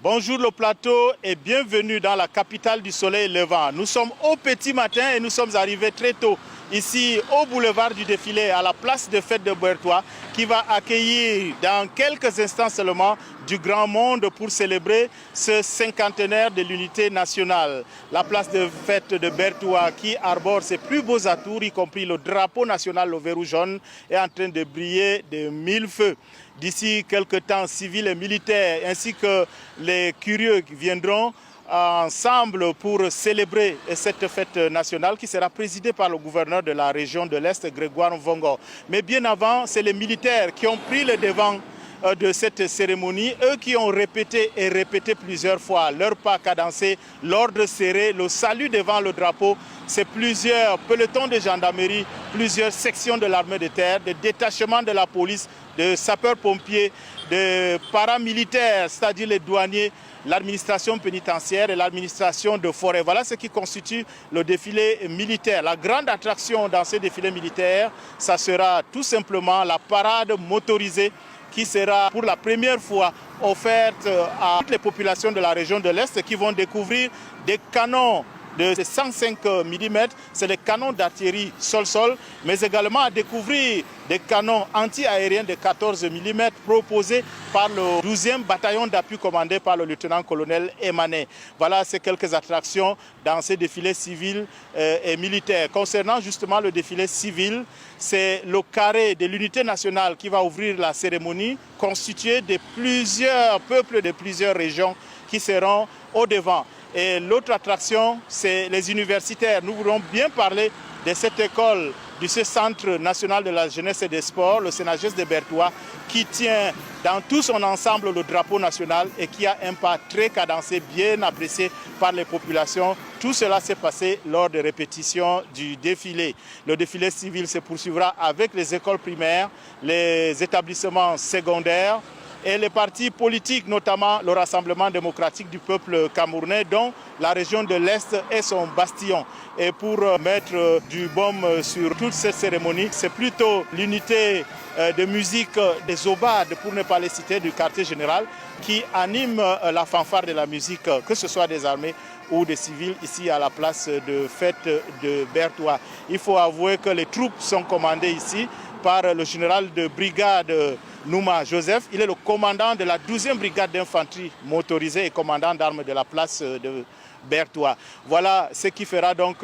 Bonjour le plateau et bienvenue dans la capitale du soleil levant. Nous sommes au petit matin et nous sommes arrivés très tôt ici au boulevard du défilé à la place de fête de Berthois qui va accueillir dans quelques instants seulement du grand monde pour célébrer ce cinquantenaire de l'unité nationale. La place de fête de Berthois qui arbore ses plus beaux atours, y compris le drapeau national au verrou jaune, est en train de briller de mille feux. D'ici quelques temps, civils et militaires ainsi que les curieux viendront ensemble pour célébrer cette fête nationale qui sera présidée par le gouverneur de la région de l'Est, Grégoire Mvongo. Mais bien avant, c'est les militaires qui ont pris le devant de cette cérémonie, eux qui ont répété et répété plusieurs fois leur pas cadencé, l'ordre serré, le salut devant le drapeau. C'est plusieurs pelotons de gendarmerie, plusieurs sections de l'armée de terre, des détachements de la police, de sapeurs-pompiers, de paramilitaires, c'est-à-dire les douaniers, l'administration pénitentiaire et l'administration de forêt. Voilà ce qui constitue le défilé militaire. La grande attraction dans ce défilé militaire, ça sera tout simplement la parade motorisée qui sera pour la première fois offerte à toutes les populations de la région de l'Est qui vont découvrir des canons de 105 mm, c'est les canons d'artillerie sol-sol, mais également à découvrir des canons anti-aériens de 14 mm proposés par le 12e bataillon d'appui commandé par le lieutenant-colonel Emané. Voilà ces quelques attractions dans ces défilés civils et militaires. Concernant justement le défilé civil, c'est le carré de l'unité nationale qui va ouvrir la cérémonie, constitué de plusieurs peuples de plusieurs régions qui seront au devant. Et l'autre attraction, c'est les universitaires. Nous voulons bien parler de cette école, de ce Centre national de la jeunesse et des sports, le CNAGES de Berthois, qui tient dans tout son ensemble le drapeau national et qui a un pas très cadencé, bien apprécié par les populations. Tout cela s'est passé lors des répétitions du défilé. Le défilé civil se poursuivra avec les écoles primaires, les établissements secondaires, et les partis politiques, notamment le Rassemblement démocratique du peuple camerounais, dont la région de l'Est est son bastion. Et pour mettre du baume sur toute cette cérémonie, c'est plutôt l'unité de musique des Obades, pour ne pas les citer, du quartier général, qui anime la fanfare de la musique, que ce soit des armées ou des civils, ici à la place de fête de Berthois. Il faut avouer que les troupes sont commandées ici par le général de brigade Nouma Joseph. Il est le commandant de la 12e brigade d'infanterie motorisée et commandant d'armes de la place de Berthois. Voilà ce qui fera donc